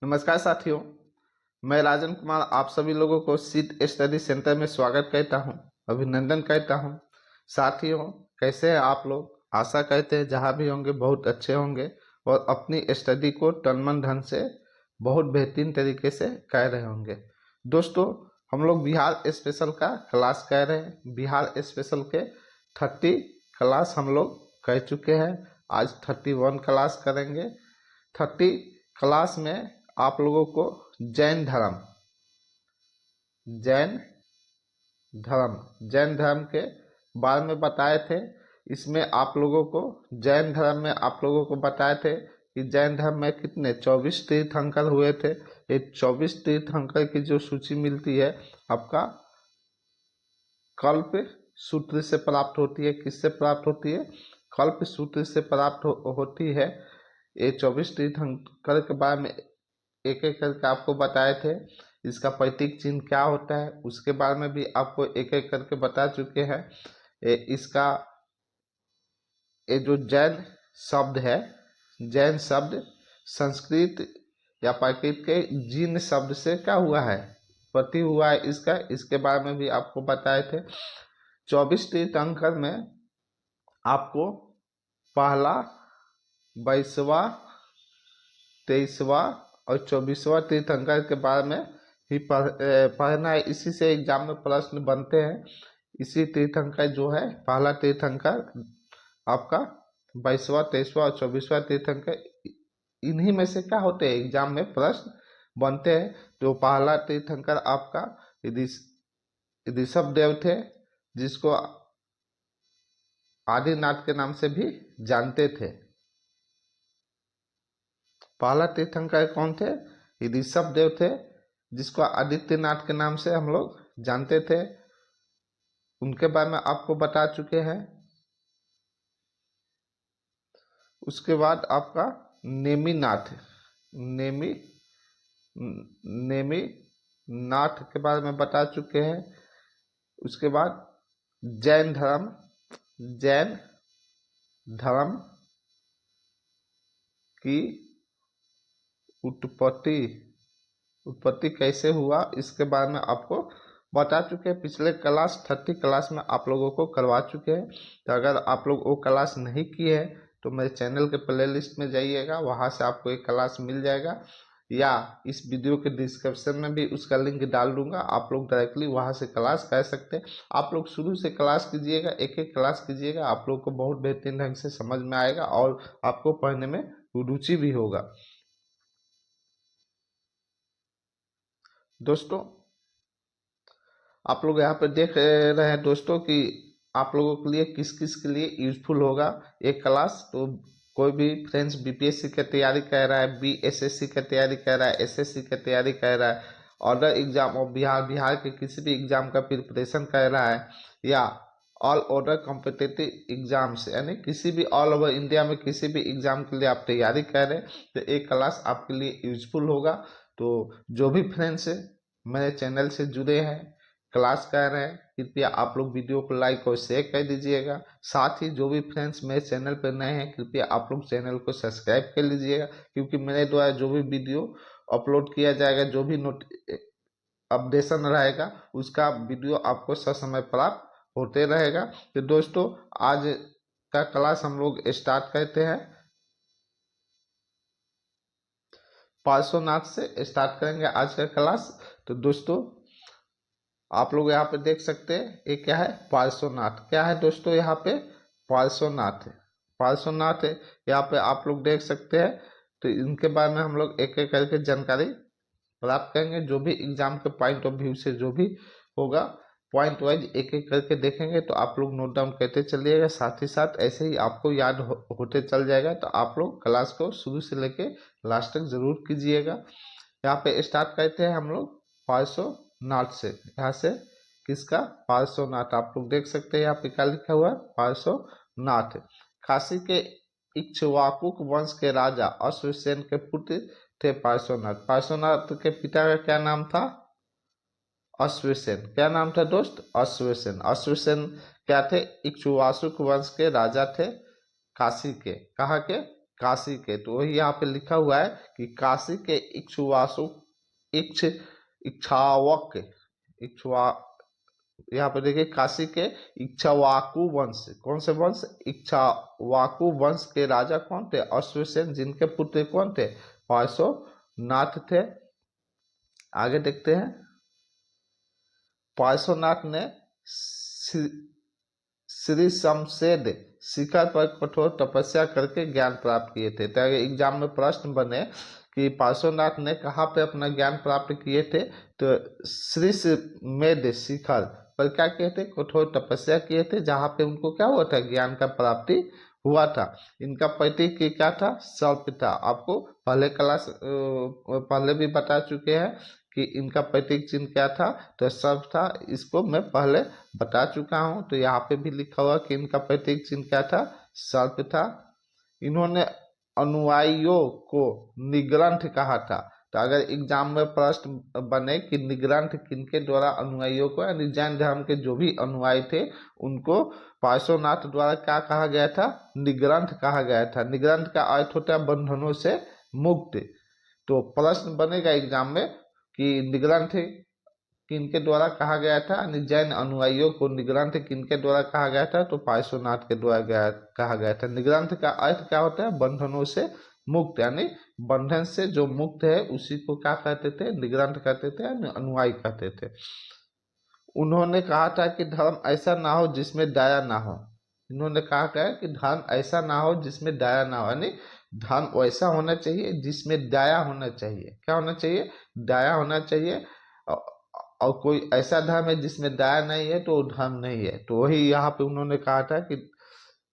नमस्कार साथियों, मैं राजन कुमार आप सभी लोगों को सीट स्टडी सेंटर में स्वागत करता हूं, अभिनंदन करता हूं। साथियों, कैसे हैं आप लोग? आशा करते हैं जहां भी होंगे बहुत अच्छे होंगे और अपनी स्टडी को तन मन धन से बहुत बेहतरीन तरीके से कर रहे होंगे। दोस्तों, हम लोग बिहार स्पेशल का क्लास कर रहे हैं। बिहार स्पेशल के 30 क्लास हम लोग कर चुके हैं। आज 31 क्लास करेंगे। 30 क्लास में आप लोगों को जैन धर्म जैन जैन धर्म के बारे में बताए थे। इसमें आप लोगों को जैन धर्म में आप लोगों को बताए थे कि जैन धर्म में कितने 24 तीर्थंकर हुए थे। ये 24 तीर्थंकर की जो सूची मिलती है आपका कल्प सूत्र से प्राप्त होती है। किससे प्राप्त होती है? कल्प सूत्र से प्राप्त होती है। ये 24 तीर्थंकर के बारे में एक एक करके आपको बताए थे। इसका प्रतीक चिन्ह क्या होता है उसके बारे में भी आपको एक एक करके बता चुके हैं। इसका ये जो जैन शब्द है, जैन शब्द संस्कृत या प्राकृत के जीन शब्द से क्या हुआ है, प्रति हुआ है। इसके बारे में भी आपको बताए थे। 24 तीर्थंकर में आपको पहला, 22वां, 23वां और 24वां तीर्थंकर के बारे में ही पढ़ना है। इसी से एग्जाम में प्रश्न बनते हैं। इसी तीर्थंकर जो है, पहला तीर्थंकर आपका 22वां, 23वां और 24वां तीर्थंकर, इन्हीं में से क्या होते हैं एग्जाम में प्रश्न बनते हैं। तो पहला तीर्थंकर आपका ऋषभ देव थे, जिसको आदिनाथ के नाम से भी जानते थे। पहला तीर्थंकर कौन थे? ऋषभ देव थे, जिसको आदित्यनाथ के नाम से हम लोग जानते थे। उनके बारे में आपको बता चुके हैं। उसके बाद आपका नेमिनाथ नेमी नेमिनाथ के बारे में बता चुके हैं। उसके बाद जैन धर्म की उत्पत्ति कैसे हुआ इसके बारे में आपको बता चुके हैं। पिछले क्लास 30 क्लास में आप लोगों को करवा चुके हैं। तो अगर आप लोग वो क्लास नहीं किए हैं तो मेरे चैनल के प्लेलिस्ट में जाइएगा, वहां से आपको एक क्लास मिल जाएगा, या इस वीडियो के डिस्क्रिप्शन में भी उसका लिंक डाल दूंगा। आप लोग डायरेक्टली वहां से क्लास कर सकते हैं। आप लोग शुरू से क्लास कीजिएगा, एक एक क्लास कीजिएगा, आप लोग को बहुत बेहतरीन ढंग से समझ में आएगा और आपको पढ़ने में रुचि भी होगा। दोस्तों, आप लोग यहाँ पर देख रहे हैं दोस्तों कि आप लोगों के लिए किस किस के लिए यूजफुल होगा एक क्लास। तो कोई भी फ्रेंड्स बीपीएससी की तैयारी कर रहा है, बीएसएससी की तैयारी कर रहा है, एसएससी की तैयारी कर रहा है, अदर एग्जाम और बिहार के किसी भी एग्जाम का प्रिपरेशन कर रहा है, या ऑल ओवर कॉम्पिटिटिव एग्जाम्स यानी किसी भी ऑल ओवर इंडिया में किसी भी एग्जाम के लिए आप तैयारी कर रहे हैं तो एक क्लास आपके लिए यूजफुल होगा। तो जो भी फ्रेंड्स मेरे चैनल से जुड़े हैं, क्लास कर रहे हैं, कृपया आप लोग वीडियो को लाइक और शेयर कर दीजिएगा। साथ ही जो भी फ्रेंड्स मेरे चैनल पर नए हैं, कृपया आप लोग चैनल को सब्सक्राइब कर लीजिएगा, क्योंकि मेरे द्वारा जो भी वीडियो अपलोड किया जाएगा, जो भी अपडेशन रहेगा, उसका वीडियो आपको ससमय प्राप्त होते रहेगा। तो दोस्तों, आज का क्लास हम लोग स्टार्ट करते हैं। पार्श्वनाथ से स्टार्ट करेंगे आज का क्लास। तो दोस्तों, आप लोग यहाँ पे देख सकते हैं ये क्या है, पार्श्वनाथ। क्या है दोस्तों? यहाँ पे पार्श्वनाथ है, पार्श्वनाथ है। यहाँ पे आप लोग देख सकते हैं। तो इनके बारे में हम लोग एक एक करके जानकारी प्राप्त करेंगे। जो भी एग्जाम के पॉइंट ऑफ व्यू से जो भी होगा, पॉइंट वाइज एक एक करके देखेंगे। तो आप लोग नोट डाउन करते चलिएगा, साथ ही साथ ऐसे ही आपको याद होते चल जाएगा। तो आप लोग क्लास को शुरू से लेके लास्ट तक जरूर कीजिएगा। यहाँ पे स्टार्ट करते हैं हम लोग पार्श्वनाथ से। यहाँ से किसका? पार्श्वनाथ। आप लोग देख सकते हैं यहाँ पे क्या लिखा हुआ है, पार्श्वनाथ। काशी के इक्ष्वाकुक वंश के राजा अश्वसेन के पुत्र थे पार्श्वनाथ। पार्श्वनाथ के पिता का क्या नाम था? अश्वसेन। क्या नाम था दोस्त? अश्वसेन। अश्वसेन क्या थे? इक्ष्वाकुक वंश के राजा थे, काशी के। कहाँ के? काशी के। तो वही यहाँ पे लिखा हुआ है कि काशी के इक्ष्वासु इक्ष इक्ष्वाक इक्ष्वा यहाँ पे देखिए काशी के इक्ष्वाकु वंश, कौन से वंश? इक्ष्वाकु वंश के राजा कौन थे? अश्वसेन, जिनके पुत्र कौन थे? पार्श्वनाथ थे। आगे देखते हैं। पार्श्वनाथ ने श्री शमशेद शिखर पर कठोर तपस्या करके ज्ञान प्राप्त किए थे। तो एग्जाम में प्रश्न बने कि पार्श्वनाथ ने कहाँ पे अपना ज्ञान प्राप्त किए थे, तो श्री मेद शिखर पर क्या किए थे? कठोर तपस्या किए थे, जहाँ पे उनको क्या हुआ था? ज्ञान का प्राप्ति हुआ था। इनका प्रतीक क्या था? सर्प था। आपको पहले भी बता चुके हैं कि इनका प्रतीक चिन्ह क्या था, तो सर्प था। इसको मैं पहले बता चुका हूं। तो यहाँ पे भी लिखा हुआ कि इनका प्रतीक चिन्ह क्या था? सर्प था। इन्होंने अनुयायियों को निग्रंथ कहा था। तो अगर एग्जाम में प्रश्न बने कि निग्रंथ किनके द्वारा अनुयायियों को, यानी जैन धर्म के जो भी अनुयायी थे उनको पार्श्वनाथ द्वारा क्या कहा गया था? निग्रंथ कहा गया था। निग्रंथ का अर्थ होता है बंधनों से मुक्त। तो प्रश्न बनेगा एग्जाम में कि निग्रंथ किनके द्वारा कहा गया था, यानी जैन अनुयायियों को निग्रंथ किनके द्वारा कहा गया था? तो पार्श्वनाथ के द्वारा कहा गया था। निग्रंथ का अर्थ क्या होता है? बंधनों से मुक्त, यानी बंधन से जो मुक्त है उसी को क्या कहते थे? निग्रंथ कहते थे, यानी अनुयायी कहते थे। उन्होंने कहा था कि धर्म ऐसा ना हो जिसमें दया ना हो। इन्होंने कहा था कि धर्म ऐसा ना हो जिसमें दया ना हो, यानी धर्म वैसा होना चाहिए जिसमें दया होना चाहिए। क्या होना चाहिए? दया होना चाहिए। और कोई ऐसा धर्म है जिसमें दया नहीं है तो वो धर्म नहीं है। तो वही यहाँ पे उन्होंने कहा था कि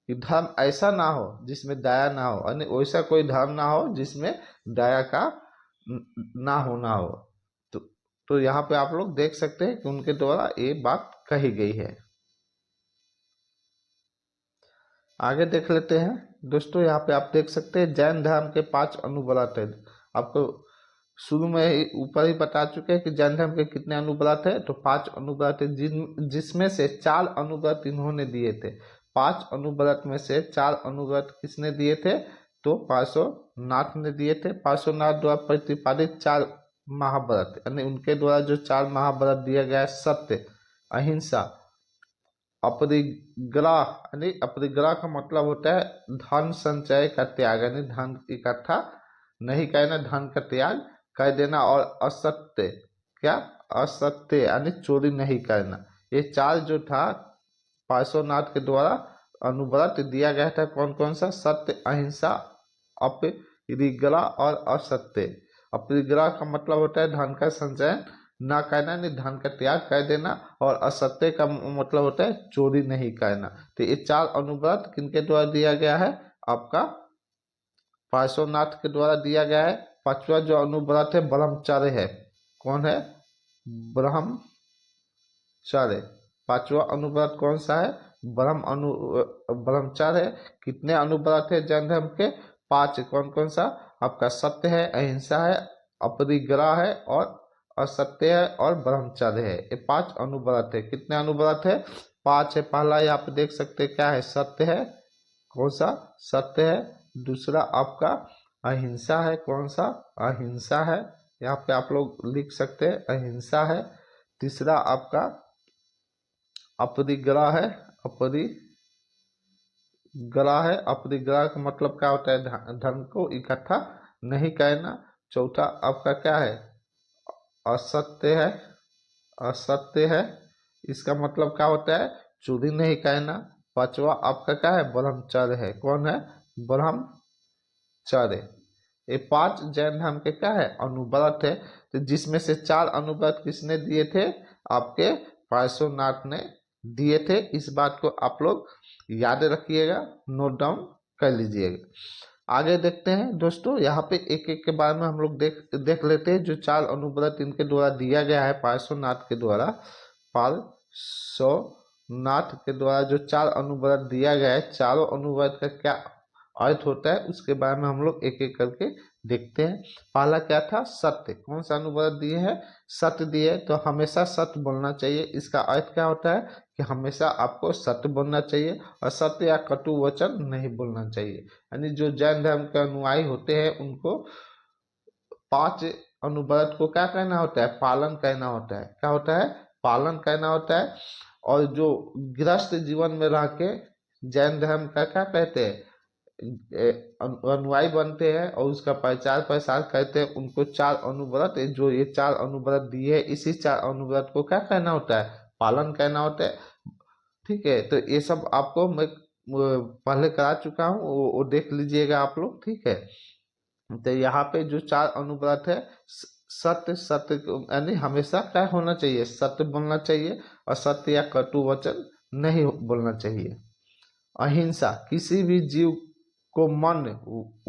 धर्म ऐसा ना हो जिसमें दया ना हो, यानी वैसा कोई धर्म ना हो जिसमें दया का ना होना हो। तो तो यहाँ पे आप लोग देख सकते हैं कि उनके द्वारा ये बात कही गई है। आगे देख लेते हैं दोस्तों। यहाँ पे आप देख सकते हैं जैन धर्म के 5 अनुव्रत है। आपको शुरू में ही ऊपर ही बता चुके हैं कि जैन धर्म के कितने अनुव्रत है, तो 5 अनुव्रत है, जिसमें से 4 अनुव्रत इन्होंने दिए थे। 5 अनुव्रत में से 4 अनुव्रत किसने दिए थे? तो पार्श्वनाथ ने दिए थे। पार्श्वनाथ द्वारा प्रतिपादित 4 महाव्रत, यानी उनके द्वारा जो 4 महाव्रत दिया गया है, सत्य, अहिंसा, अपरिग्रह, यानी अपरिग्रह का मतलब होता है धन संचय का त्याग, यानी धन इकट्ठा नहीं करना, धन का त्याग कर देना, और असत्य, क्या? असत्य यानी चोरी नहीं करना। ये 4 जो था पार्श्वनाथ के द्वारा अनुव्रत दिया गया था। कौन कौन सा? सत्य, अहिंसा, अपरिग्रह और असत्य। अपरिग्रह का मतलब होता है धन का संचयन ना करना, नहीं धन का त्याग कर देना, और असत्य का मतलब होता है चोरी नहीं करना। तो ये 4 अनुव्रत किनके द्वारा दिया गया है? आपका पार्श्वनाथ के द्वारा दिया गया है। 5वां जो अनुव्रत है ब्रह्मचर्य है। कौन है? ब्रह्मचर्य। 5वां अनुव्रत कौन सा है? ब्रह्मचर्य है। कितने अनुव्रत है जैन धर्म के? 5। कौन कौन सा? आपका सत्य है, अहिंसा है, अपरिग्रह है, और असत्य है, और ब्रह्मचर्य है। ये 5 अनुव्रत है। कितने अनुव्रत है? 5 है। पहला यहाँ पे देख सकते हैं क्या है? सत्य है। कौन सा? सत्य है। दूसरा आपका अहिंसा है। कौन सा? अहिंसा है। यहाँ पे आप लोग लिख सकते हैं अहिंसा है। तीसरा आपका अपरिग्रह है। अपरिग्रह है। अपरिग्रह का मतलब क्या होता है? धन को इकट्ठा नहीं करना। चौथा आपका क्या है? असत्य है। असत्य है, इसका मतलब क्या होता है? चोरी नहीं करना। 5वां आपका क्या है? ब्रह्मचर्य है। कौन है? ब्रह्मचर्य। ये 5 जैन धर्म के क्या है? अनुव्रत है। तो जिसमें से 4 अनुव्रत किसने दिए थे? आपके पार्श्वनाथ ने दिए थे। इस बात को आप लोग याद रखिएगा, नोट डाउन कर लीजिएगा। आगे देखते हैं दोस्तों। यहाँ पे एक एक के बारे में हम लोग देख लेते हैं। जो 4 अनुव्रत इनके द्वारा दिया गया है पार्श्वनाथ के द्वारा, पार्श्वनाथ के द्वारा जो 4 अनुव्रत दिया गया है, चारों अनुव्रत का क्या अर्थ होता है उसके बारे में हम लोग एक एक करके देखते हैं। पहला क्या था? सत्य। कौन सा अनुव्रत दिए है? सत्य दिए। तो हमेशा सत्य बोलना चाहिए। इसका अर्थ क्या होता है कि हमेशा आपको सत्य बोलना चाहिए और सत्य या कटु वचन नहीं बोलना चाहिए। यानी जो जैन धर्म के अनुयायी होते हैं उनको 5 अनुव्रत को क्या कहना होता है? पालन करना होता है। क्या होता है? पालन करना होता है। और जो गृहस्थ जीवन में रह के जैन धर्म का क्या कहते हैं, अनुयायी बनते हैं और उसका प्रचार प्रसार करते हैं, उनको 4 अनुव्रत, जो ये 4 अनुव्रत दिए है, इसी 4 अनुव्रत को क्या कहना होता है? पालन करना होता है। ठीक है, तो ये सब आपको मैं पहले करा चुका हूँ, वो देख लीजिएगा आप लोग। ठीक है, तो यहाँ पे जो 4 अनुव्रत है, सत्य, सत्य यानी हमेशा क्या होना चाहिए? सत्य बोलना चाहिए और सत्य या कटु वचन नहीं बोलना चाहिए। अहिंसा, किसी भी जीव को मन,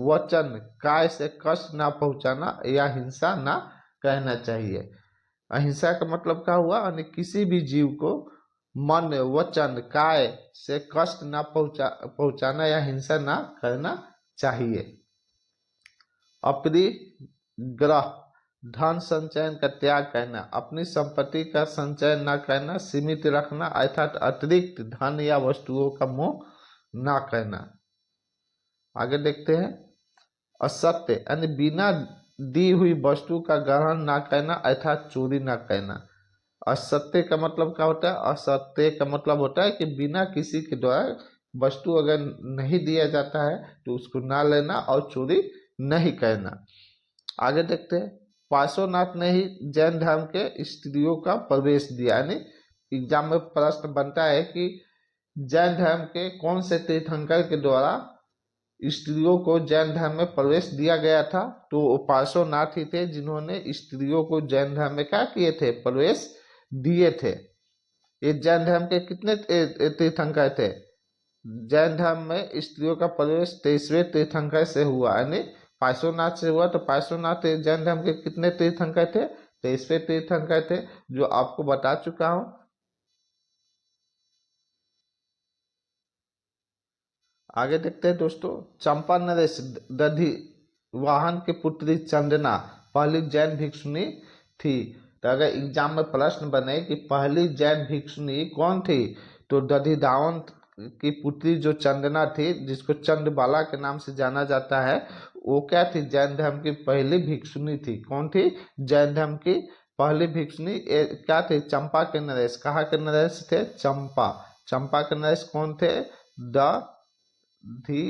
वचन, काय से कष्ट ना पहुंचाना या हिंसा ना कहना चाहिए। अहिंसा का मतलब क्या हुआ? यानी किसी भी जीव को मन, वचन, काय से कष्ट ना पहुंचाना या हिंसा ना करना चाहिए। अपरिग्रह, धन संचयन का त्याग करना, अपनी संपत्ति का संचयन न करना, सीमित रखना अर्थात अतिरिक्त धन या वस्तुओं का मोह ना करना। आगे देखते हैं। असत्य यानी बिना दी हुई वस्तु का ग्रहण ना करना अर्थात चोरी ना करना। असत्य का मतलब क्या होता है? असत्य का मतलब होता है कि बिना किसी के द्वारा वस्तु अगर नहीं दिया जाता है तो उसको ना लेना और चोरी नहीं करना। आगे देखते हैं। पार्श्वनाथ ने ही जैन धर्म के स्त्रियों का प्रवेश दिया। यानी एग्जाम में प्रश्न बनता है कि जैन धर्म के कौन से तीर्थंकर के द्वारा स्त्रियों को जैन धर्म में प्रवेश दिया गया था? तो वो पार्श्वनाथ ही थे जिन्होंने स्त्रियों को जैन धर्म में क्या किए थे? प्रवेश दिए थे। ये जैन धर्म के कितने तीर्थंकर थे? जैन धर्म में स्त्रियों का प्रवेश 23वें तीर्थंकर से हुआ, यानी पार्श्वनाथ से हुआ। तो पार्श्वनाथ जैन धर्म के कितने तीर्थंकर थे? 23वें तीर्थंकर थे, जो आपको बता चुका हूं। आगे देखते हैं दोस्तों। चंपा नरेश दधि वाहन की पुत्री चंदना पहली जैन भिक्षुणी थी। तो अगर एग्जाम में प्रश्न बने कि पहली जैन भिक्षुणी कौन थी, तो दधिधावन की पुत्री जो चंदना थी, जिसको चंद्रबाला के नाम से जाना जाता है, वो क्या थी? जैन धर्म की पहली भिक्षुणी थी। कौन थी? जैन धर्म की पहली भिक्षुणी क्या थी? चंपा के नरेश। कहाँ के नरेश थे? चंपा। चंपा के नरेश कौन थे? दधि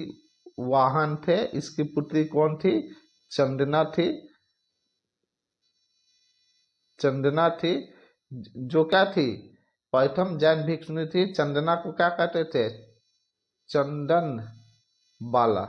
वाहन थे। इसकी पुत्री कौन थी? चंदना थी। चंदना थी, जो क्या थी? प्रथम जैन भिक्षुणी थी। चंदना को क्या कहते थे? चंदन बाला।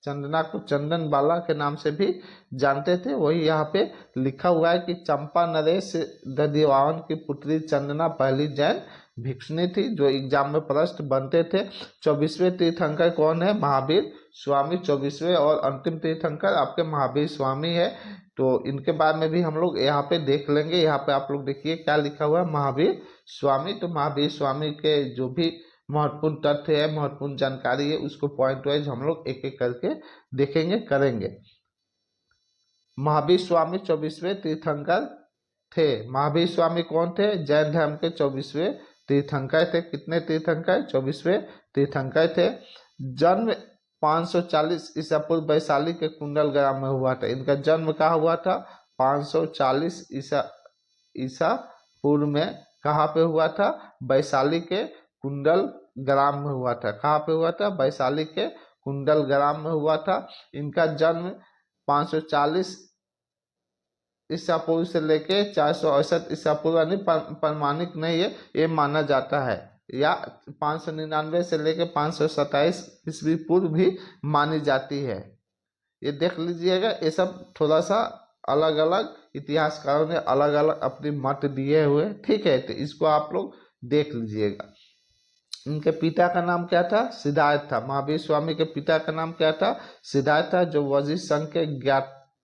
चंदना को चंदन बाला के नाम से भी जानते थे। वही यहाँ पे लिखा हुआ है कि चंपा नरेश दधिवाहन की पुत्री चंदना पहली जैन भिक्षुणी थी, जो एग्जाम में प्रश्न बनते थे। 24वें तीर्थंकर कौन है? महावीर स्वामी 24वें और अंतिम तीर्थंकर आपके महावीर स्वामी है। तो इनके बारे में भी हम लोग यहाँ पे देख लेंगे। यहाँ पे आप लोग देखिए क्या लिखा हुआ है, महावीर स्वामी। तो महावीर स्वामी के जो भी महत्वपूर्ण तथ्य है, महत्वपूर्ण जानकारी है, उसको पॉइंट वाइज हम लोग एक एक करके देखेंगे, करेंगे। महावीर स्वामी 24वें तीर्थंकर थे। महावीर स्वामी कौन थे? जैन धर्म के 24वें तीर्थंकर थे। कितने तीर्थंकर? 24वें तीर्थंकर थे। जन्म 540 ईसा पूर्व वैशाली के कुंडल ग्राम में हुआ था। इनका जन्म कहाँ हुआ था? 540 ईसा पूर्व में कहाँ पे हुआ था? वैशाली के कुंडल ग्राम में हुआ था। कहाँ पे हुआ था? वैशाली के कुंडल ग्राम में हुआ था। इनका जन्म 540 ईसा पूर्व से लेके 468 ईसा पूर्व, यानी प्रमाणिक नहीं है, ये माना जाता है। या 599 से लेके 527 ईस्वी पूर्व भी मानी जाती है। ये देख लीजिएगा। ये सब थोड़ा सा अलग अलग इतिहासकारों ने अलग अलग अपनी मत दिए हुए। ठीक है, तो इसको आप लोग देख लीजिएगा। इनके पिता का नाम क्या था? सिद्धार्थ था। महावीर स्वामी के पिता का नाम क्या था? सिद्धार्थ था, जो वजीर संघ के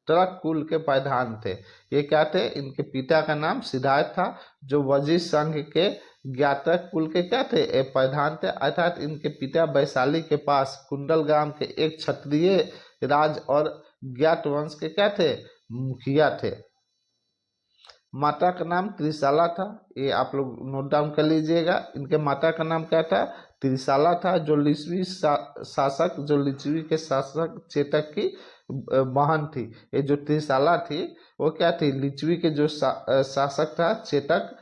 ट्रक कुल के प्रधान थे। ये क्या थे? इनके पिता का नाम सिद्धार्थ था, जो वजीर संघ के ज्ञातक कुल के क्या थे? प्रधान थे। अर्थात इनके पिता वैशाली के पास कुंडल ग्राम के एक क्षत्रिय राज और ज्ञात वंश के क्या थे? मुखिया थे। माता का नाम त्रिशाला था, ये आप लोग नोट डाउन कर लीजिएगा। इनके माता का नाम क्या था? त्रिशाला था, जो लिच्छवी शासक, जो लिच्छवी के शासक चेतक की बहन थी। ये जो त्रिशाला थी वो क्या थी? लिच्छवी के जो शासक था चेतक,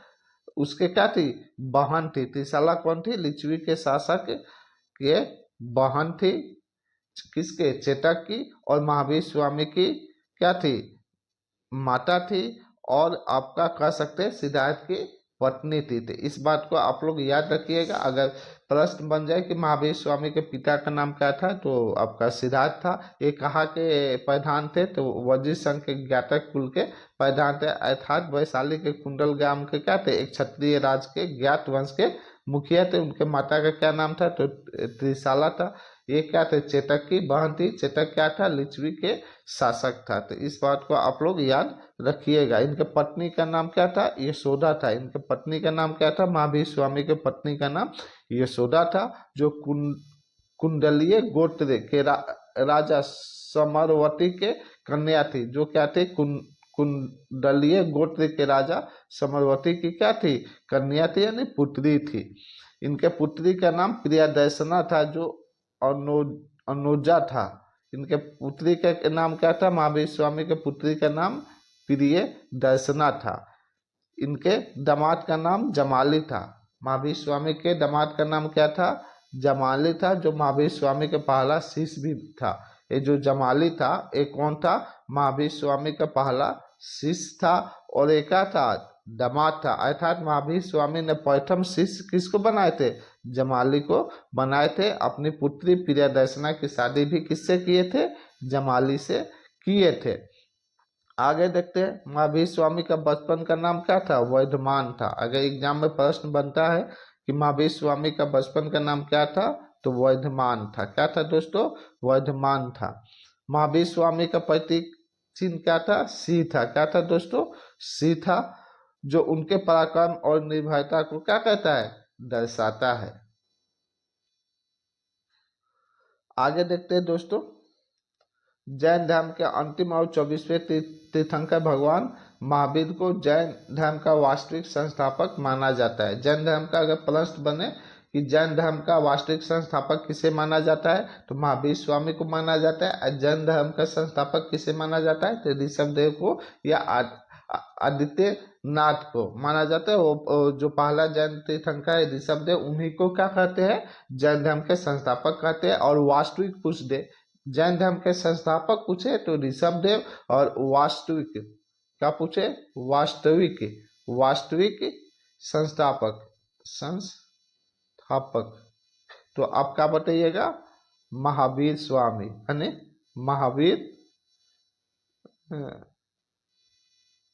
उसके क्या थी? बहन थी। त्रिशाला कौन थी? लिच्छवी के शासक के बहन थी। किसके? चेतक की। और महावीर स्वामी की क्या थी? माता थी। और आपका कह सकते हैं सिद्धार्थ की पत्नी थी। तो इस बात को आप लोग याद रखिएगा। अगर प्रश्न बन जाए कि महावीर स्वामी के पिता का नाम क्या था, तो आपका सिद्धार्थ था। ये कहाँ के प्रधान थे? तो वजीर संघ के ज्ञातक कुल के प्रधान थे। अर्थात वैशाली के कुंडल ग्राम के क्या थे? एक क्षत्रिय राज के ज्ञात वंश के मुखिया थे। उनके माता का क्या नाम था? तो त्रिशाला था। ये क्या थे? चेतक की बहन थी। चेतक क्या था? लिच्छवी के शासक था। तो इस बात को आप लोग याद रखिएगा। इनके पत्नी का नाम क्या था? यशोदा था। इनके पत्नी का नाम क्या था? महावीर स्वामी के पत्नी का नाम यशोदा था, जो कुंडलीय गोत्र के राजा समरवती के कन्या थी। जो क्या थी? कुंडलीय गोत्र के राजा समरवती की क्या थी? कन्या थी, यानी पुत्री थी। इनके पुत्री का नाम प्रियदर्शना था, जो अनुजा था। इनके पुत्री का नाम क्या था? महावीर स्वामी के पुत्री का नाम प्रिय दर्शना था। इनके दामाद का नाम जमाली था। महावीर स्वामी के दामाद का नाम क्या था? जमाली था, जो महावीर स्वामी के पहला शिष्य भी था। ये जो जमाली था, ये कौन था? महावीर स्वामी का पहला शिष्य था। और एक क्या था? दामाद था। अर्थात महावीर स्वामी ने प्रथम शिष्य किसको बनाए थे? जमाली को बनाए थे। अपनी पुत्री प्रियदर्शना की शादी भी किससे किए थे? जमाली से किए थे। आगे देखते हैं, महावीर स्वामी का बचपन का नाम क्या था? वर्धमान था। अगर एग्जाम में प्रश्न बनता है कि महावीर स्वामी का बचपन का नाम क्या था, तो वर्धमान था। क्या था दोस्तों? वर्धमान था। महावीर स्वामी का प्रतीक चिन्ह क्या था? सिंह था। क्या था दोस्तों? सिंह था, जो उनके पराक्रम और निर्भयता को क्या कहता है? दर्शाता है। आगे देखते हैं दोस्तों, जैन धर्म के अंतिम और 24वें तीर्थंकर भगवान महावीर को जैन धर्म का वास्तविक संस्थापक माना जाता है। जैन धर्म का अगर प्रश्न बने कि जैन धर्म का वास्तविक संस्थापक किसे माना जाता है, तो महावीर स्वामी को माना जाता है। और जैन धर्म का संस्थापक किसे माना जाता है? तो ऋषभदेव को या आदित्य नाथ को माना जाता है। वो जो पहला जैन तीर्थंकर है ऋषभदेव, उन्हीं को क्या कहते हैं? जैन धर्म के संस्थापक कहते हैं। और वास्तविक पूछ दे, जैन धर्म के संस्थापक पूछे तो ऋषभदेव, और वास्तविक क्या पूछे? वास्तविक वास्तविक संस्थापक संस्थापक तो आप क्या बताइएगा? महावीर स्वामी, यानी महावीर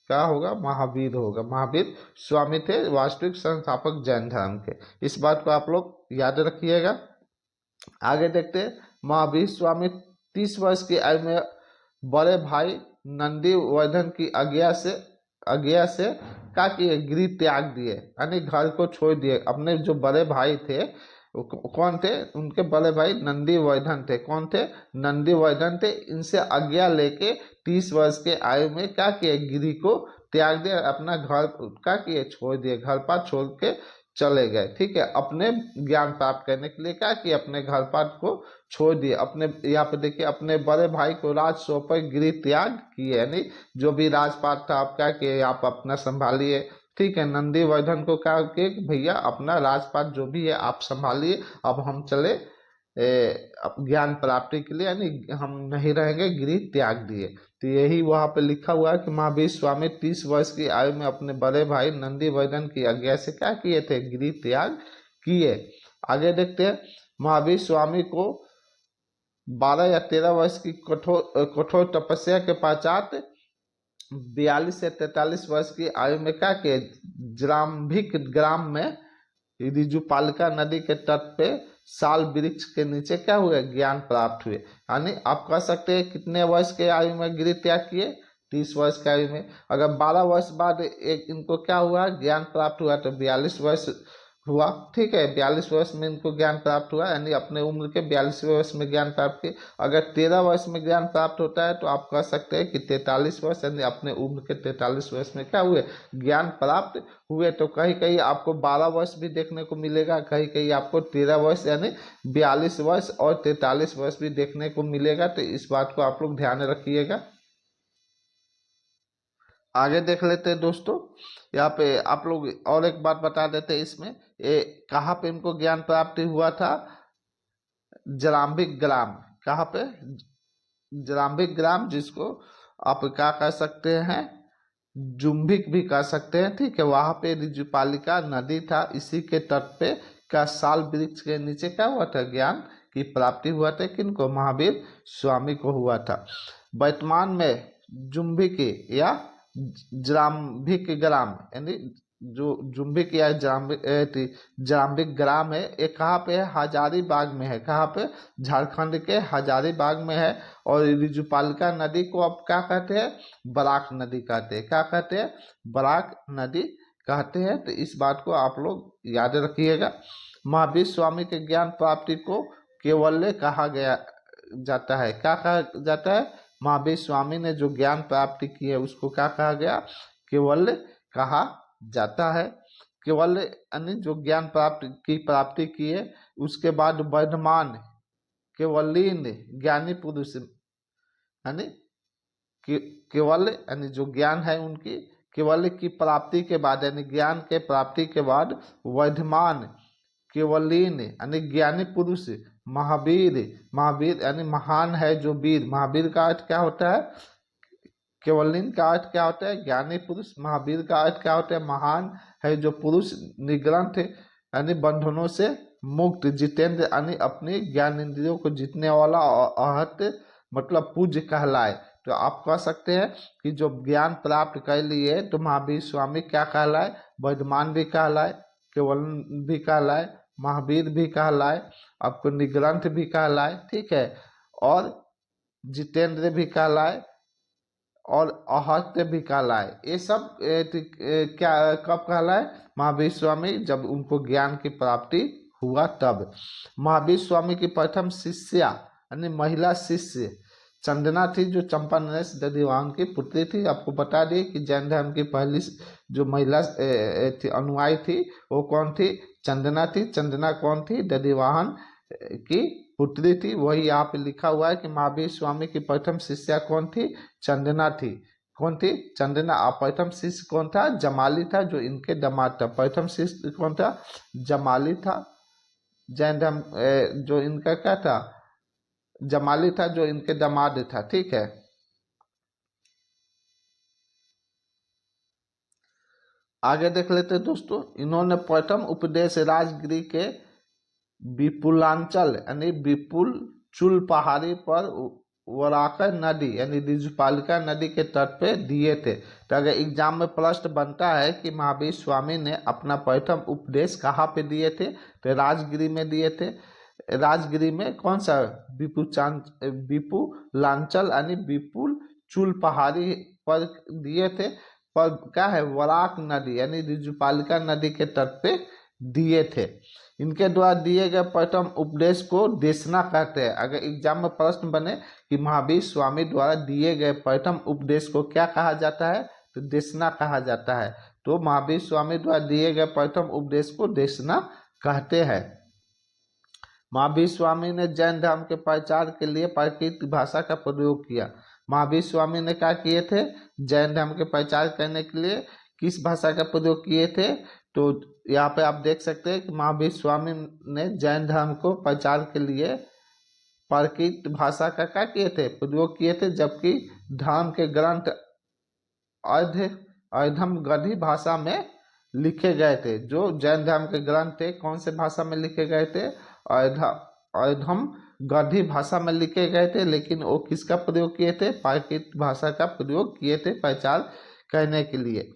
क्या होगा? महावीर होगा। महावीर स्वामी थे वास्तविक संस्थापक जैन धर्म के। इस बात को आप लोग याद रखिएगा। आगे देखते हैं, महावीर स्वामी 30 वर्ष की आयु में बड़े भाई नंदी वर्धन की आज्ञा से क्या किए? गृह त्याग दिए, यानी घर को छोड़ दिए। अपने जो बड़े भाई थे, वो कौन थे? उनके बड़े भाई नंदी वर्धन थे। कौन थे? नंदी वर्धन थे। इनसे आज्ञा लेके 30 वर्ष के आयु में क्या किए? गृह को त्याग दिए, अपना घर क्या किए? छोड़ दिए, घर पर छोड़ के चले गए। ठीक है, अपने ज्ञान प्राप्त करने के लिए क्या किया? अपने घर पात को छोड़ दिए। अपने यहाँ पे देखिए, अपने बड़े भाई को राज सौंपे गृह त्याग किए, यानी जो भी राजपाट था आप क्या किए? आप अपना संभालिए। ठीक है, नंदीवर्धन को क्या किए? भैया अपना राजपाट जो भी है आप संभालिए, अब हम चले ज्ञान प्राप्ति के लिए, यानी हम नहीं रहेंगे, गृह त्याग दिए। तो यही वहाँ पे लिखा हुआ है कि महावीर स्वामी 30 वर्ष की आयु में अपने बड़े भाई नंदीवर्धन की आज्ञा से क्या किए थे? गृह त्याग किए। आगे देखते हैं, महावीर स्वामी को 12 या 13 वर्ष की कठोर तपस्या के पश्चात 42 से 43 वर्ष की आयु में क्या किए? जाम्भिक ग्राम में ऋजुपालिका नदी के तट पे साल वृक्ष के नीचे क्या हुए, ज्ञान प्राप्त हुए। यानी आप कह सकते हैं कितने वर्ष के आयु में गिरि त्याग किए, 30 वर्ष की आयु में। अगर 12 वर्ष बाद एक इनको क्या हुआ, ज्ञान प्राप्त हुआ, तो 42 वर्ष हुआ। ठीक है, 42 वर्ष में इनको ज्ञान प्राप्त हुआ, यानी अपने उम्र के 42वें वर्ष में ज्ञान प्राप्त किए। अगर 13 वर्ष में ज्ञान प्राप्त होता है तो आप कह सकते हैं कि 43 वर्ष, यानी अपने उम्र के 43 वर्ष में क्या हुए, ज्ञान प्राप्त हुए। तो कहीं कहीं आपको 12 वर्ष भी देखने को मिलेगा, कहीं कहीं आपको 13 वर्ष यानी 42 वर्ष और 43 वर्ष भी देखने को मिलेगा। तो इस बात को आप लोग ध्यान रखिएगा। आगे देख लेते हैं दोस्तों, यहाँ पे आप लोग और एक बात बता देते हैं इसमें, ये कहाँ पे इनको ज्ञान प्राप्ति हुआ था, जराम्बिक ग्राम। कहाँ पे, जराम्बिक ग्राम, जिसको आप क्या कह सकते हैं, जुम्बिक भी कह सकते हैं। ठीक है, वहां पे ऋजुपालिका नदी था, इसी के तट पे का साल वृक्ष के नीचे क्या हुआ था, ज्ञान की प्राप्ति हुआ था। किनको, महावीर स्वामी को हुआ था। वर्तमान में जुम्बिक या जाम्बिक ग्राम, यानी जो जुम्बिक या जाम्बिक ग्राम है, ये कहाँ पे है, हजारीबाग में है। कहाँ पे, झारखंड के हजारीबाग में है। और ऋजुपालिका नदी को अब क्या कहते हैं, बराक नदी कहते हैं। क्या कहते हैं, बराक नदी कहते हैं। तो इस बात को आप लोग याद रखिएगा। महावीर स्वामी के ज्ञान प्राप्ति को केवल्य कहा गया जाता है। क्या कहा जाता है, महावीर स्वामी ने जो ज्ञान प्राप्ति की है उसको क्या कहा गया, केवल्य कहा जाता है। केवल्य यानी जो ज्ञान प्राप्ति की है, उसके बाद वर्धमान केवलीन ज्ञानी पुरुष, यानी केवल्य यानी जो ज्ञान है उनकी केवल्य की प्राप्ति के बाद, यानी ज्ञान के प्राप्ति के बाद वर्धमान केवलीन यानी ज्ञानी पुरुष, महावीर, महावीर यानी महान है जो वीर। महावीर का अर्थ क्या होता है, केवलीन का अर्थ क्या होता है, ज्ञानी पुरुष। महावीर का अर्थ क्या होता है, महान है जो पुरुष, निग्रंथ यानी बंधनों से मुक्त, जितेंद्र यानी अपनी ज्ञान इंद्रियों को जीतने वाला, और अहत मतलब पूज्य कहलाए। तो आप कह सकते हैं कि जो ज्ञान प्राप्त कर लिए तो महावीर स्वामी क्या कहलाए, वर्धमान भी कहलाए, केवल भी कहलाए, महावीर भी कहलाए, आपको निग्रंथ भी कहलाए। ठीक है, और जितेंद्र भी कहलाए, और अहत्य भी कहलाए। ये सब क्या कब कहलाए, महावीर स्वामी जब उनको ज्ञान की प्राप्ति हुआ तब। महावीर स्वामी की प्रथम शिष्या यानी महिला शिष्य चंदना थी, जो चंपानेश दधिवान की पुत्री थी। आपको बता दिए कि जैन धर्म की पहली जो महिला थी, अनुयायी थी, वो कौन थी, चंदना थी। चंदना कौन थी, दधिवाहन की पुत्री थी। वही यहाँ पे लिखा हुआ है कि महावीर स्वामी की प्रथम शिष्या कौन थी, चंदना थी। कौन थी, चंदना। प्रथम शिष्य कौन था, जमाली था, जो इनके दामाद था। प्रथम शिष्य कौन था, जमाली था। जैन धर्म जो इनका क्या था, जमाली था, जो इनके दामाद था। ठीक है, आगे देख लेते हैं दोस्तों। इन्होंने प्रथम उपदेश राजगिरी के विपुलांचल यानी विपुल चुल पहाड़ी पर वराकर नदी यानी ऋजुपालिका नदी के तट पे दिए थे। तो अगर एग्जाम में प्रश्न बनता है कि महावीर स्वामी ने अपना प्रथम उपदेश कहाँ पे दिए थे, तो राजगिरी में दिए थे। राजगिरी में कौन सा, विपुलांचल यानी विपुल चुल पहाड़ी पर दिए थे। पर क्या है, वराक नदी यानी ऋजुपालिका नदी के तट पे दिए थे। इनके द्वारा दिए गए प्रथम उपदेश को देशना कहते हैं। अगर एग्जाम में प्रश्न बने कि महावीर स्वामी द्वारा दिए गए प्रथम उपदेश को क्या कहा जाता है, तो देशना कहा जाता है। तो महावीर स्वामी द्वारा दिए गए प्रथम उपदेश को देशना कहते हैं। महावीर स्वामी ने जैन धर्म के प्रचार के लिए प्राकृत भाषा का प्रयोग किया। महावीर स्वामी ने क्या किए थे, जैन धर्म के प्रचार करने के लिए किस भाषा का प्रयोग किए थे, तो यहाँ पे आप देख सकते हैं कि महावीर स्वामी ने जैन धर्म को प्रचार के लिए प्राकृत भाषा का क्या किए थे, प्रयोग किए थे। जबकि धर्म के ग्रंथ अर्धम गधी भाषा में लिखे गए थे। जो जैन धर्म के ग्रंथ थे कौन से भाषा में लिखे गए थे, अर्धम गधी भाषा में लिखे गए थे। लेकिन वो किसका प्रयोग किए थे, प्राकृत भाषा का प्रयोग किए थे प्रचार करने के लिए।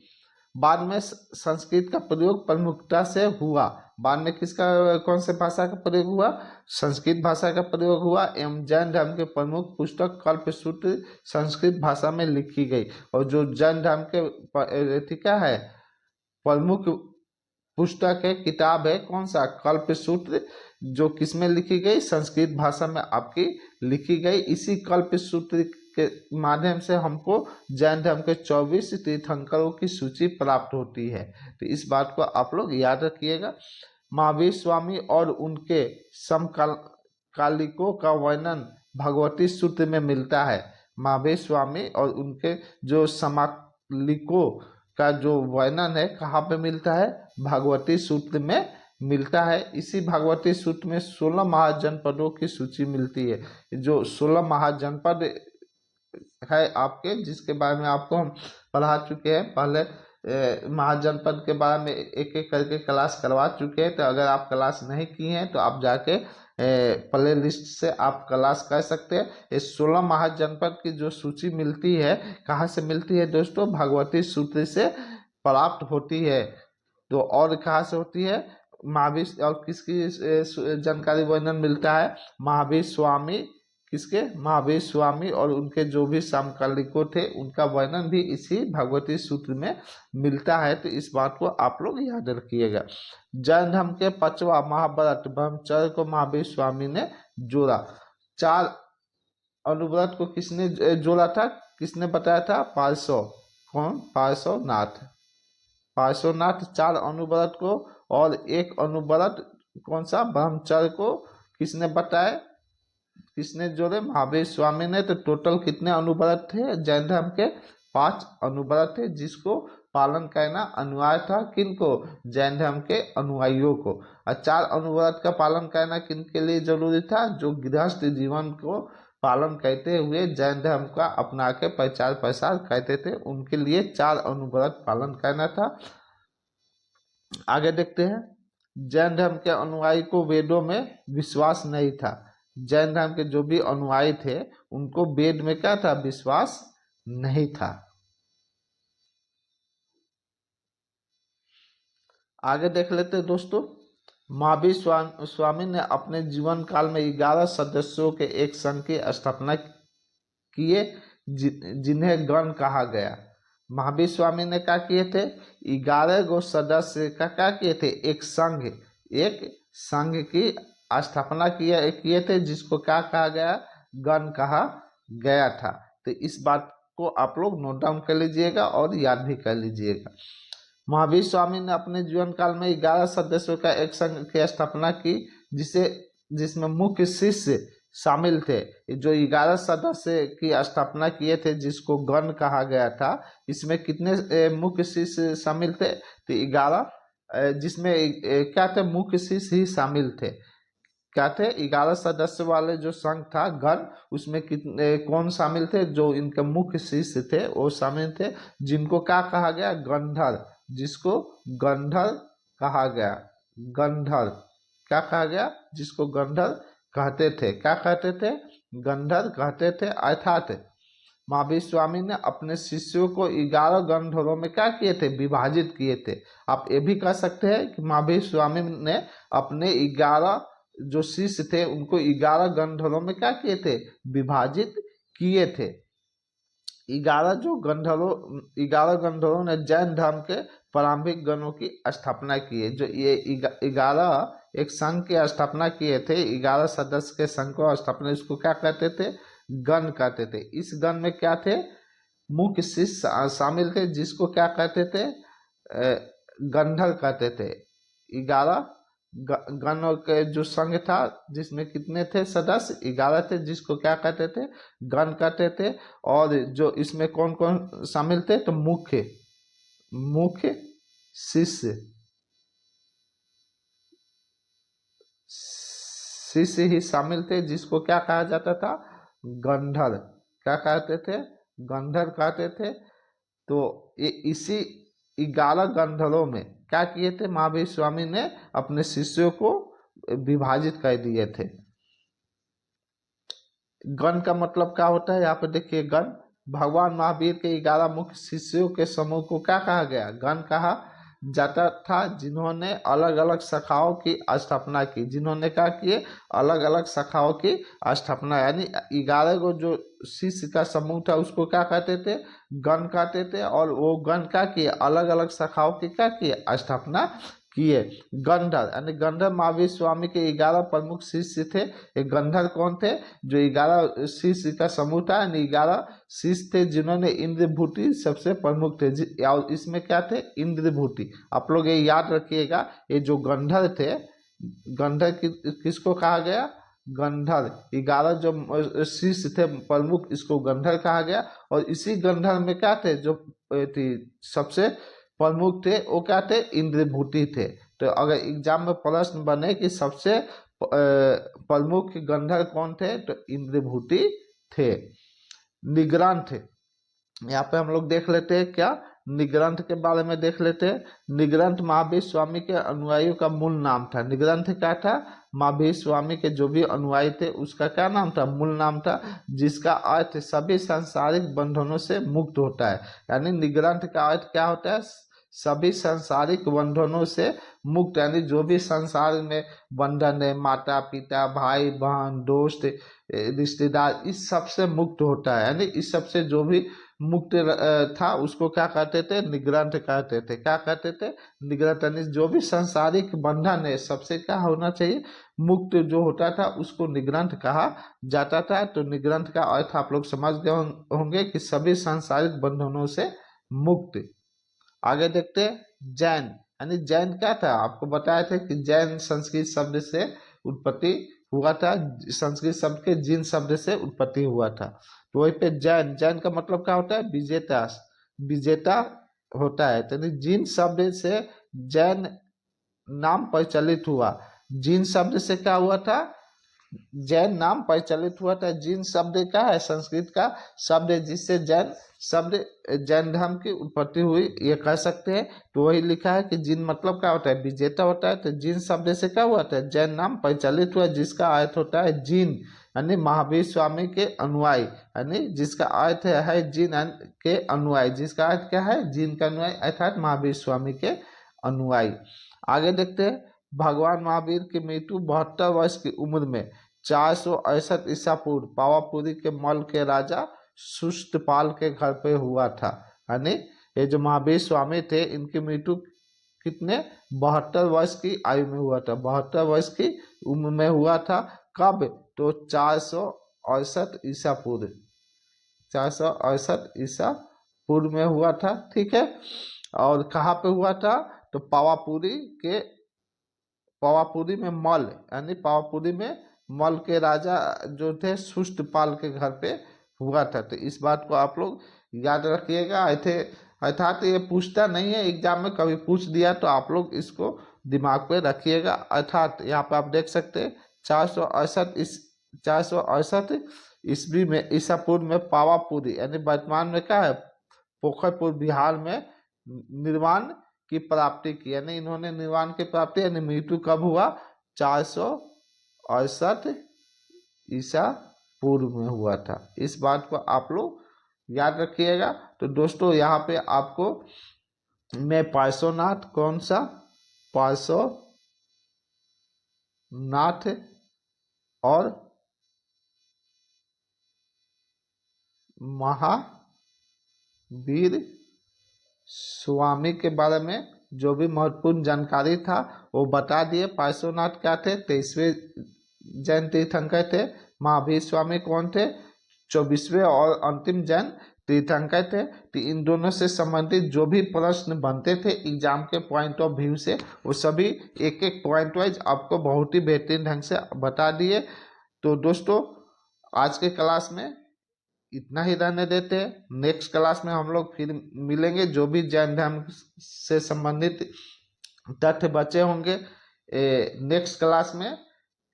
बाद में संस्कृत का प्रयोग प्रमुखता से हुआ। बाद में किसका कौन से भाषा का प्रयोग हुआ? संस्कृत भाषा का प्रयोग हुआ एवं जैन धर्म के प्रमुख पुस्तक कल्पसूत्र संस्कृत भाषा में लिखी गई। और जो जैन धर्म के क्या है प्रमुख पुस्तक है, किताब है, कौन सा? कल्पसूत्र, जो किसमें लिखी गई? संस्कृत भाषा में आपकी लिखी गई। इसी कल्पसूत्र के माध्यम से हमको जैन धर्म के 24 तीर्थंकरों की सूची प्राप्त होती है। तो इस बात को आप लोग याद रखिएगा। महावीर स्वामी और उनके समकालिकों का वर्णन भगवती सूत्र में मिलता है। महावीर स्वामी और उनके जो समकालिकों का जो वर्णन है कहाँ पे मिलता है? भगवती सूत्र में मिलता है। इसी भगवती सूत्र में 16 महाजनपदों की सूची मिलती है। जो 16 महाजनपद है आपके, जिसके बारे में आपको हम पढ़ा चुके हैं पहले, महाजनपद के बारे में एक एक करके क्लास करवा चुके हैं। तो अगर आप क्लास नहीं की हैं तो आप जाके प्ले लिस्ट से आप क्लास कर सकते हैं। इस 16 महाजनपद की जो सूची मिलती है कहाँ से मिलती है दोस्तों? भगवती सूत्र से प्राप्त होती है। तो और कहाँ से होती है? महावीर और किसकी जानकारी वर्णन मिलता है? महावीर स्वामी, किसके? महावीर स्वामी और उनके जो भी समकालिकों थे उनका वर्णन भी इसी भगवती सूत्र में मिलता है। तो इस बात को आप लोग याद रखिएगा। जैन धर्म के 5वां महाव्रत ब्रह्मचर्य को महावीर स्वामी ने जोड़ा। 4 अनुव्रत को किसने जोड़ा था? किसने बताया था? पार्श्व। कौन? पार्श्वनाथ। पार्श्वनाथ 4 अनुव्रत को और 1 अनुव्रत कौन सा? ब्रह्मचर्य को किसने बताया? किसने जोड़े? महावीर स्वामी ने। तो टोटल कितने अनुव्रत थे जैन धर्म के? 5 अनुव्रत थे, जिसको पालन करना अनिवार्य था। किनको? जैन धर्म के अनुयायियों को। और 4 अनुव्रत का पालन करना किन के लिए जरूरी था? जो गृहस्थ जीवन को पालन करते हुए जैन धर्म का अपना के प्रचार प्रसार करते थे, उनके लिए 4 अनुव्रत पालन करना था। आगे देखते हैं। जैन धर्म के अनुयायी को वेदों में विश्वास नहीं था। जैन धर्म के जो भी अनुयायी थे उनको वेद में क्या था? विश्वास नहीं था। आगे देख लेते हैं दोस्तों। महावीर स्वामी ने अपने जीवन काल में 11 सदस्यों के एक संघ की स्थापना किए, जिन्हें गण कहा गया। महावीर स्वामी ने क्या किए थे? 11 गो सदस्य का क्या किए थे? एक संघ की स्थापना किए थे, जिसको क्या कहा गया? गण कहा गया था। तो इस बात को आप लोग नोट डाउन कर लीजिएगा और याद भी कर लीजिएगा। महावीर स्वामी ने अपने जीवन काल में 11 सदस्यों का एक संघ की स्थापना की, जिसमें मुख्य शिष्य शामिल थे। जो 11 सदस्य की स्थापना किए थे, जिसको गण कहा गया था, इसमें कितने मुख्य शिष्य शामिल थे? तो 11, जिसमें क्या थे? मुख्य शिष्य ही शामिल थे। क्या थे? 11 सदस्य वाले जो संघ था गण, उसमें कितने कौन शामिल थे? जो इनके मुख्य शिष्य थे वो शामिल थे, जिनको क्या कहा गया? गंधर्व। जिसको गंधर्व कहा गया। गंधर्व क्या कहा गया? जिसको गंधर्व कहते थे। क्या कहते थे? गंधर्व कहते थे। अर्थात महावीर स्वामी ने अपने शिष्यों को 11 गंधर्वों में क्या किए थे? विभाजित किए थे। आप ये भी कह सकते हैं कि महावीर स्वामी ने अपने 11 जो शिष्य थे उनको 11 गंधर्वों में क्या किए थे? विभाजित किए थे। 11 गंधर्वों ने जैन धर्म के प्रारंभिक गणों की स्थापना की है। जो ये 11 एक संघ की स्थापना किए थे, 11 सदस्य के संघ को स्थापना, इसको क्या कहते थे? गण कहते थे। इस गण में क्या थे? मुख्य शिष्य शामिल थे, जिसको क्या कहते थे? गंधर्व कहते थे। 11 गणों के जो संघ था, जिसमें कितने थे सदस्य? 11 थे, जिसको क्या कहते थे? गण कहते थे। और जो इसमें कौन कौन शामिल थे? तो मुख्य शिष्य ही शामिल थे, जिसको क्या कहा जाता था? गंधर्व। क्या कहते थे? गंधर्व कहते थे। तो इसी 11 गंधर्वों में क्या किए थे? महावीर स्वामी ने अपने शिष्यों को विभाजित कर दिए थे। गण का मतलब क्या होता है? यहाँ पे देखिए, गण भगवान महावीर के 11 मुख्य शिष्यों के समूह को क्या कहा गया? गण कहा जाता था, जिन्होंने अलग अलग शाखाओं की स्थापना की। जिन्होंने क्या किए? अलग अलग शाखाओं की स्थापना, यानी 11 को जो शिष्य का समूह था उसको क्या कहते थे? गण कहते थे। और वो गण क्या किए? अलग अलग शाखाओं की क्या किए? स्थापना किए। गंधर यानी गंधर महावीर स्वामी के 11 प्रमुख शिष्य थे। ये गंधर कौन थे? जो 11 शिष्य का समूह था, यानी 11 शिष्य थे जिन्होंने इंद्रभूति सबसे प्रमुख थे। और इसमें क्या थे? इंद्रभूति। आप लोग ये याद रखिएगा, ये जो गंधर थे, गंधर किसको कहा गया? गंधर। 11 जो शिष्य थे प्रमुख, इसको गंधर कहा गया। और इसी गंधर में क्या थे? जो थी सबसे प्रमुख थे, वो क्या थे? इंद्रभूति थे। तो अगर एग्जाम में प्रश्न बने कि सबसे प्रमुख गंधर कौन थे, तो इंद्रभूति थे। निग्रंथ, यहाँ पे हम लोग देख लेते हैं क्या? निग्रंथ के बारे में देख लेते हैं। निग्रंथ महावीर स्वामी के अनुयायियों का मूल नाम था। निग्रंथ क्या था? महावीर स्वामी के जो भी अनुयायी थे उसका क्या नाम था? मूल नाम था, जिसका अर्थ सभी सांसारिक बंधनों से मुक्त होता है। यानी निग्रंथ का अर्थ क्या होता है? सभी सांसारिक बंधनों से मुक्त, यानी जो भी संसार में बंधन है, माता पिता, भाई बहन, दोस्त, रिश्तेदार, इस सब से मुक्त होता है। यानी इस सब से जो भी मुक्त था उसको क्या कहते थे? निग्रंथ कहते थे। क्या कहते थे? निग्रंथ। यानी जो भी सांसारिक बंधन है सबसे क्या होना चाहिए? मुक्त जो होता था उसको निग्रंथ कहा जाता था। तो निग्रंथ का अर्थ आप लोग समझ गए होंगे कि सभी सांसारिक बंधनों से मुक्त। आगे देखते हैं जैन। यानी जैन क्या था? आपको बताया था कि जैन संस्कृत शब्द से उत्पत्ति हुआ था। संस्कृत शब्द के जिन शब्द से उत्पत्ति हुआ था। तो वहीं पे जैन, जैन का मतलब क्या होता है? विजेता, विजेता होता है। तो जिन शब्द से जैन नाम प्रचलित हुआ। जिन शब्द से क्या हुआ था? जैन नाम प्रचलित हुआ था। जिन शब्द का है संस्कृत का शब्द है, जिससे जैन शब्द, जैन धर्म की उत्पत्ति हुई, ये कह सकते हैं। तो वही लिखा है कि जिन मतलब क्या होता है? विजेता होता है। तो जिन शब्द से क्या हुआ था? जैन नाम प्रचलित हुआ, जिसका अर्थ होता है जिन, यानी महावीर स्वामी के अनुयायी। यानी जिसका अर्थ है जिन के अनुयायी। जिसका अर्थ क्या है? जिन का अनुयायी, अर्थात महावीर स्वामी के अनुयायी। आगे देखते हैं। भगवान महावीर की मृत्यु 72 वर्ष की उम्र में 468 ईसा पूर्व पावापुरी के मल के राजा सुष्टपाल के घर पे हुआ था। यानी ये जो महावीर स्वामी थे, इनकी मृत्यु कितने? 72 वर्ष की आयु में हुआ था। 72 वर्ष की उम्र में हुआ था। कब? तो 468 ईसा पूर्व, 468 ईसा पूर्व में हुआ था। ठीक है। और कहाँ पे हुआ था? तो पावापुरी में मल, यानी पावापुरी में मल के राजा जो थे सुष्टपाल के घर पे हुआ था। तो इस बात को आप लोग याद रखिएगा। अर्थात ये पूछता नहीं है एग्जाम में, कभी पूछ दिया तो आप लोग इसको दिमाग पे रखिएगा। अर्थात यहाँ पे आप देख सकते हैं 468 ईस्वी में, ईसा पूर्व में पावापुरी, यानी वर्तमान में क्या है? पोखरपुर बिहार में निर्वाण की प्राप्ति की। यानी इन्होंने निर्वाण की प्राप्ति, यानी मृत्यु कब हुआ? 468 ईसा पूर्व में हुआ था। इस बात को आप लोग याद रखिएगा। तो दोस्तों यहाँ पे आपको मैं पार्श्वनाथ, कौन सा? पार्श्वनाथ और महावीर स्वामी के बारे में जो भी महत्वपूर्ण जानकारी था वो बता दिए। पार्श्वनाथ क्या थे? 23वें जैन तीर्थंकर थे। महावीर स्वामी कौन थे? 24वें और अंतिम जैन तीर्थंकर थे। तो इन दोनों से संबंधित जो भी प्रश्न बनते थे एग्जाम के पॉइंट ऑफ व्यू से, वो सभी एक एक पॉइंट वाइज आपको बहुत ही बेहतरीन ढंग से बता दिए। तो दोस्तों आज के क्लास में इतना ही रहने देते हैं। नेक्स्ट क्लास में हम लोग फिर मिलेंगे। जो भी जैन धर्म से संबंधित तथ्य बचे होंगे नेक्स्ट क्लास में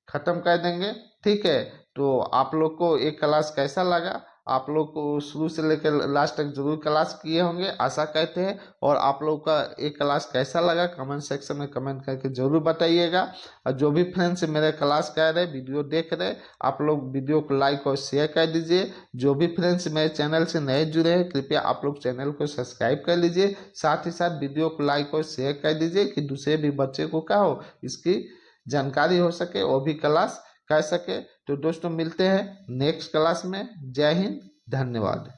खत्म कर देंगे। ठीक है। तो आप लोग को एक क्लास कैसा लगा आप लोग को शुरू से लेकर लास्ट तक जरूर क्लास किए होंगे आशा करते हैं। और आप लोग का एक क्लास कैसा लगा कमेंट सेक्शन में कमेंट करके जरूर बताइएगा। और जो भी फ्रेंड्स मेरे क्लास कर रहे वीडियो देख रहे आप लोग वीडियो को लाइक और शेयर कर दीजिए। जो भी फ्रेंड्स मेरे चैनल से नए जुड़े हैं कृपया आप लोग चैनल को सब्सक्राइब कर लीजिए। साथ ही साथ वीडियो को लाइक और शेयर कर दीजिए कि दूसरे भी बच्चे को क्या हो इसकी जानकारी हो सके वो भी क्लास कर सके। तो दोस्तों मिलते हैं नेक्स्ट क्लास में। जय हिंद, धन्यवाद।